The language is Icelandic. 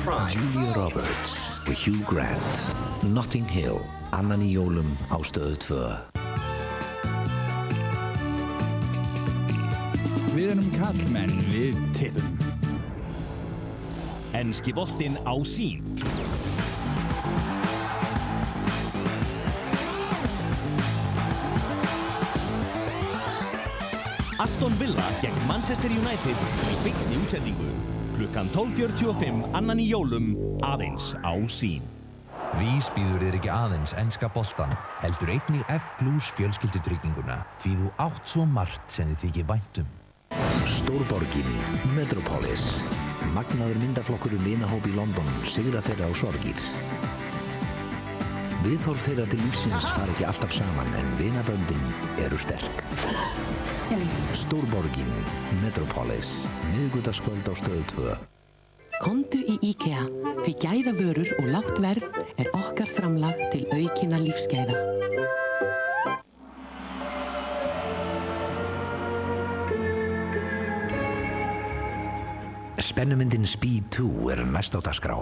crime. Julia Roberts og Hugh Grant. Notting Hill, annan í jólum á Stöð 2. Við erum kallmenn, við tippum. Enski boltinn á Sýn. Aston Villa gegn Manchester United í beinni útsendingu. Klukkan 12:45 annan í jólum, aðeins á Sýn. Vís býður þér ekki aðeins enska boltan, heldur einnig F+ fjölskyldutrygginguna, því þú átt svo margt sem þið þykir vænt um. Stórborgin, Metropolis. Magnaður myndaflokkur vinahóp í London, sigra þeirra á sorgir. Viðhorf þeirra til lífsins fara ekki alltaf saman, en vinaböndin eru sterk. Stórborgin, Metropolis, miðvikudagskvöld á Stöð 2. Komdu í IKEA, því gæðavörur og lágt verð er okkar framlag til aukinna lífsgæða. Spennumyndin Speed 2 er næst á dagskrá.